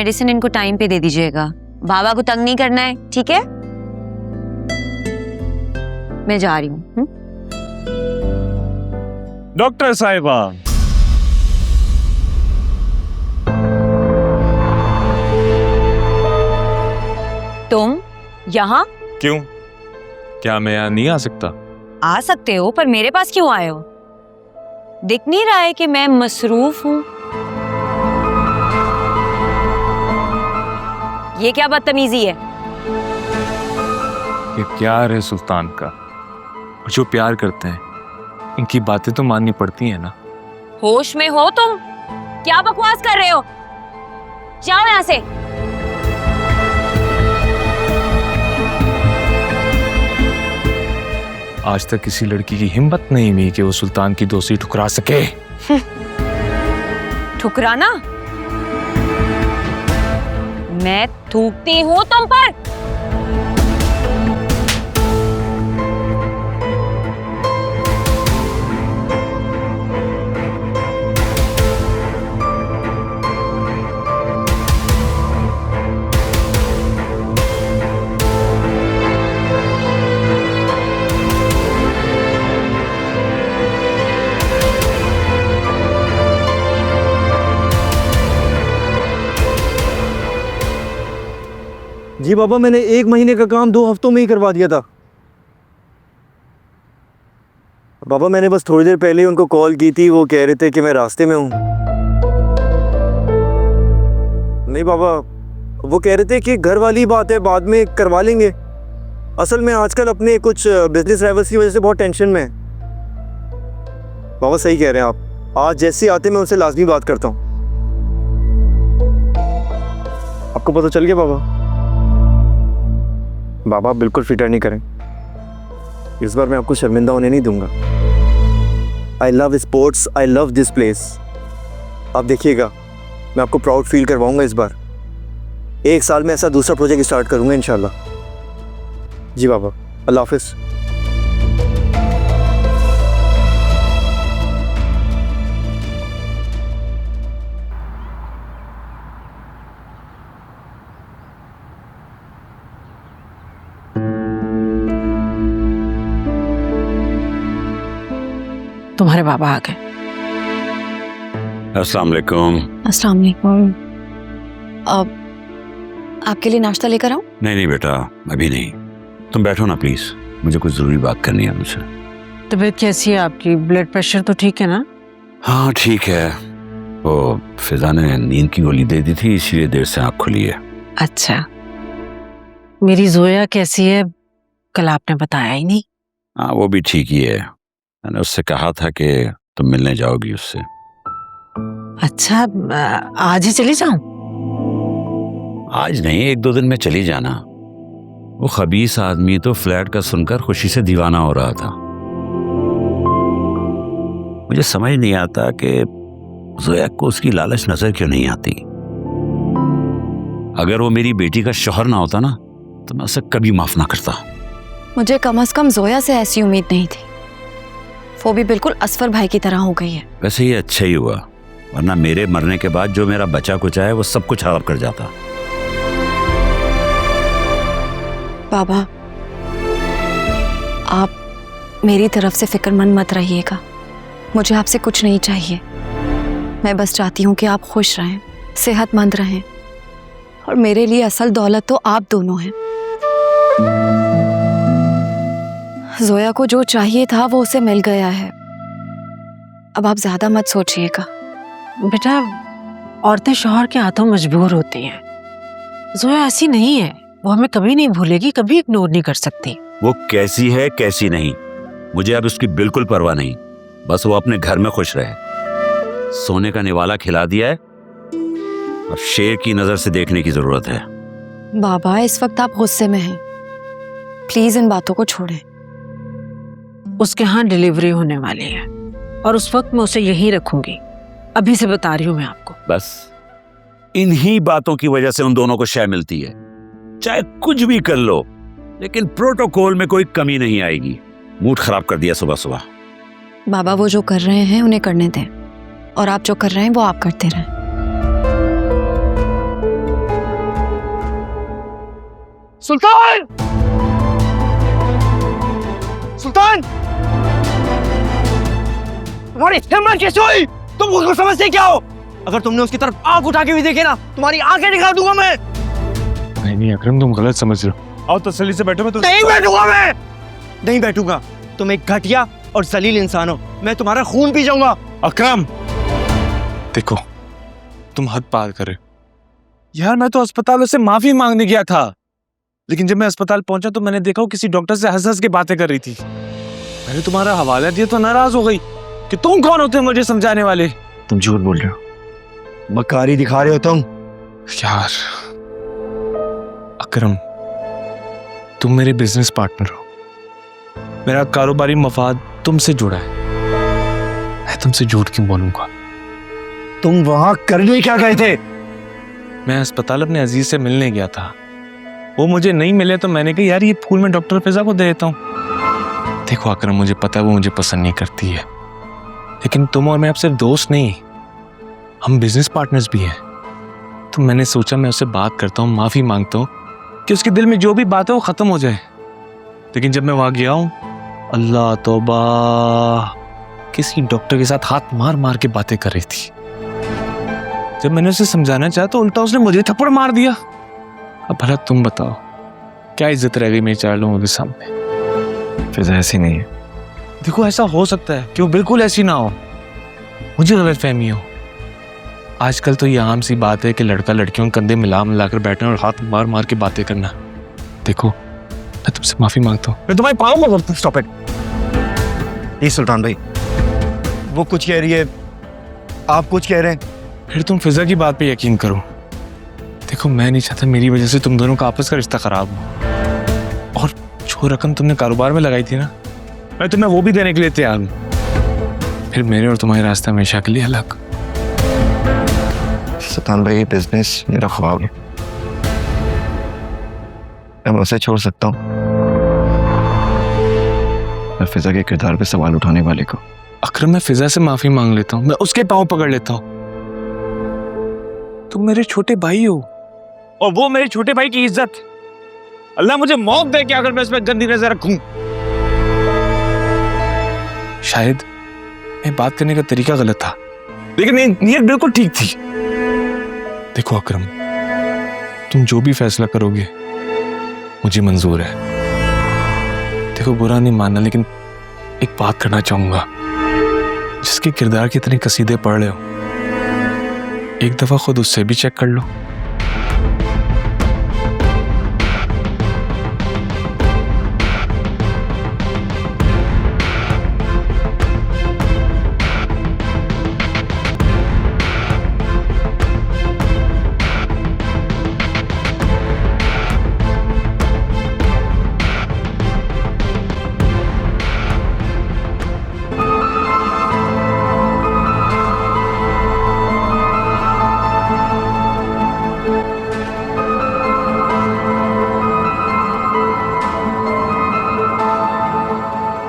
Medicine इनको time पे दे दीजिएगा। बाबा को तंग नहीं करना है, ठीक है? मैं जा रही हूँ। डॉक्टर साहिबा, तुम यहाँ? क्यों? क्या मैं यहाँ नहीं आ सकता? आ सकते हो, पर मेरे पास क्यों आए हो? दिख नहीं रहा है कि मैं मसरूफ हूँ? ये क्या बदतमीजी है? ये प्यार है सुल्तान का, और जो प्यार करते हैं इनकी बातें तो माननी पड़ती हैं ना। होश में हो तुम? क्या बकवास कर रहे हो? जाओ यहाँ से। आज तक किसी लड़की की हिम्मत नहीं हुई कि वो सुल्तान की दोस्ती ठुकरा सके। ठुकराना? मैं थूकती हूँ तुम पर। जी बाबा, मैंने 1 महीने का काम 2 हफ्तों में ही करवा दिया था। बाबा मैंने बस थोड़ी देर पहले उनको कॉल की थी, वो कह रहे थे कि मैं रास्ते में हूँ। नहीं बाबा, वो कह रहे थे कि घर वाली बात है, बाद में करवा लेंगे। असल में आजकल अपने कुछ बिजनेस राइवल्स की वजह से बहुत टेंशन में है। बाबा सही कह रहे हैं आप, आज जैसे आते मैं उनसे लाजमी बात करता हूँ। आपको पता चल गया बाबा? बाबा बिल्कुल फिक्र नहीं करें, इस बार मैं आपको शर्मिंदा होने नहीं दूंगा। I love sports, I love this place. आप देखिएगा, मैं आपको प्राउड फील करवाऊंगा इस बार। 1 साल में ऐसा दूसरा प्रोजेक्ट स्टार्ट करूंगा इंशाल्लाह। जी बाबा, अल्लाह हाफिज। तुम्हारे बाबा आ गए। अस्सलाम वालेकुम। अस्सलाम वालेकुम। अब आपके लिए नाश्ता लेकर आऊं? नहीं बेटा, अभी नहीं। तुम बैठो ना प्लीज, मुझे कुछ जरूरी बात करनी है मुझसे। तबीयत कैसी है आपकी? ब्लड प्रेशर तो ठीक है ना? हाँ ठीक है, वो फिजा ने नींद की गोली दे दी थी, इसलिए देर से आँख खुली है। अच्छा, मेरी जोया कैसी है? कल आपने बताया ही नहीं। हाँ वो भी ठीक ही है, मैंने उससे कहा था कि तुम मिलने जाओगी उससे। अच्छा, आज ही चली जाऊं? आज नहीं, 1-2 दिन में चली जाना। वो खबीस आदमी तो फ्लैट का सुनकर खुशी से दीवाना हो रहा था। मुझे समझ नहीं आता कि जोया को उसकी लालच नजर क्यों नहीं आती। अगर वो मेरी बेटी का शौहर ना होता ना, तो मैं उसे कभी माफ ना करता। मुझे कम से कम जोया से ऐसी उम्मीद नहीं थी। वो भी बिल्कुल असफर भाई की तरह हो गई है। वैसे ये अच्छा ही हुआ, वरना मेरे मरने के बाद जो मेरा बचा कुचा है वो सब कुछ खराब कर जाता। बाबा, आप मेरी तरफ से फिक्रमंद मत रहिएगा। मुझे आपसे कुछ नहीं चाहिए। मैं बस चाहती हूँ कि आप खुश रहें, सेहतमंद रहें, और मेरे लिए असल दौलत तो आप दोनों हैं। जोया को जो चाहिए था वो उसे मिल गया है। अब आप ज्यादा मत सोचिएगा। बेटा, औरतें शौहर के हाथों मजबूर होती हैं। जोया ऐसी नहीं है, वो हमें कभी नहीं भूलेगी, कभी इग्नोर नहीं कर सकती। वो कैसी है कैसी नहीं, मुझे अब उसकी बिल्कुल परवाह नहीं। बस वो अपने घर में खुश रहे। सोने का निवाला खिला दिया है, अब शेर की नजर से देखने की जरूरत है। बाबा, इस वक्त आप गुस्से में हैं, प्लीज इन बातों को छोड़ें। उसके यहाँ डिलीवरी होने वाली है और उस वक्त मैं उसे यहीं रखूंगी। अभी से बता रही हूँ मैं आपको। बस इन्हीं बातों की वजह से उन दोनों को शय मिलती है। चाहे कुछ भी कर लो, लेकिन प्रोटोकॉल में कोई कमी नहीं आएगी। मूड खराब कर दिया सुबह सुबह। बाबा, वो जो कर रहे हैं उन्हें करने दें, और आप जो कर रहे हैं वो आप करते रहें। सुल्तान, सुल्तान, तुम्हारी हिम्मत कैसे हुई? तुम उसको समझते क्या हो? अगर तुमने उसकी तरफ आंख उठा के भी देखे ना, तुम्हारी आंखें निकाल दूंगा मैं। नहीं अकरम, तुम गलत समझ रहे हो। आओ तसल्ली से बैठो। मैं तो नहीं बैठूंगा, मैं नहीं बैठूंगा। तुम एक घटिया और जलील इंसान हो। मैं तुम्हारा खून पी जाऊंगा। अकरम, देखो तुम हद पार कर रहे हो यार। मैं तो अस्पताल से माफी मांगने गया था, लेकिन जब मैं अस्पताल पहुंचा तो मैंने देखा वो किसी डॉक्टर से हंस हंस के बातें कर रही थी। मैंने तुम्हारा हवाला दिया तो नाराज हो गई कि तुम कौन होते हो मुझे समझाने वाले। तुम झूठ बोल रहे हो, मक्कारी दिखा रहे हो तुम। यार अकरम, तुम मेरे बिजनेस पार्टनर हो, मेरा कारोबारी मफाद तुमसे जुड़ा है। मैं तुमसे झूठ क्यों बोलूंगा? तुम वहां करने क्या गए थे? मैं अस्पताल अपने अजीज से मिलने गया था, वो मुझे नहीं मिले तो मैंने कहा यार ये फूल मैं डॉक्टर फिजा को दे देता हूँ। देखो अकरम, मुझे पता है वो मुझे पसंद नहीं करती है, लेकिन तुम और मैं अब सिर्फ दोस्त नहीं, हम बिजनेस पार्टनर्स भी हैं। तो मैंने सोचा मैं उससे बात करता हूँ, माफी मांगता हूँ कि उसके दिल में जो भी बात है वो खत्म हो जाए। लेकिन जब मैं वहां गया हूँ, अल्लाह तौबा, किसी डॉक्टर के साथ हाथ मार मार के बातें कर रही थी। जब मैंने उसे समझाना चाहा तो उल्टा उसने मुझे थप्पड़ मार दिया। अब भला तुम बताओ क्या इज्जत रह गई मेरे 4 लोगों के सामने? फिजा ऐसी नहीं है। देखो ऐसा हो सकता है कि वो बिल्कुल ऐसी ना हो, मुझे गलतफहमी हो। आजकल तो ये आम सी बात है कि लड़का लड़कियों के कंधे मिला कर बैठना और हाथ मार मार के बातें करना। देखो मैं तुमसे माफी मांगता हूँ। मैं तुम्हारे पाँव में पड़ता हूँ। Stop it. ये सुल्तान भाई, वो कुछ कह रही है, आप कुछ कह रहे हैं। फिर तुम फिजा की बात पे यकीन करो। देखो मैं नहीं चाहता मेरी वजह से तुम दोनों का आपस का रिश्ता खराब हो, और जो रकम तुमने कारोबार में लगाई थी ना, मैं तुम्हें वो भी देने के लिए तैयार हूँ। फिर मेरे और तुम्हारे रास्ते हमेशा के लिए अलग। सुल्तान भाई, ये बिजनेस मेरा ख्वाब है, मैं उसे छोड़ सकता हूँ? मैं फिजा के किरदार पे सवाल उठाने वाले को। अकरम, मैं फिजा से माफी मांग लेता हूँ, मैं उसके पांव पकड़ लेता हूँ। तुम मेरे छोटे भाई हो और वो मेरे छोटे भाई की इज्जत। अल्लाह मुझे मौत दे कि अगर मैं इसमें गंदी नजर रखूं। शायद मैं बात करने का तरीका गलत था, लेकिन नीयत बिल्कुल ठीक थी। देखो अकरम, तुम जो भी फैसला करोगे मुझे मंजूर है। देखो बुरा नहीं मानना, लेकिन एक बात करना चाहूंगा। जिसके किरदार के इतने कसीदे पढ़ रहे हो, एक दफा खुद उससे भी चेक कर लो।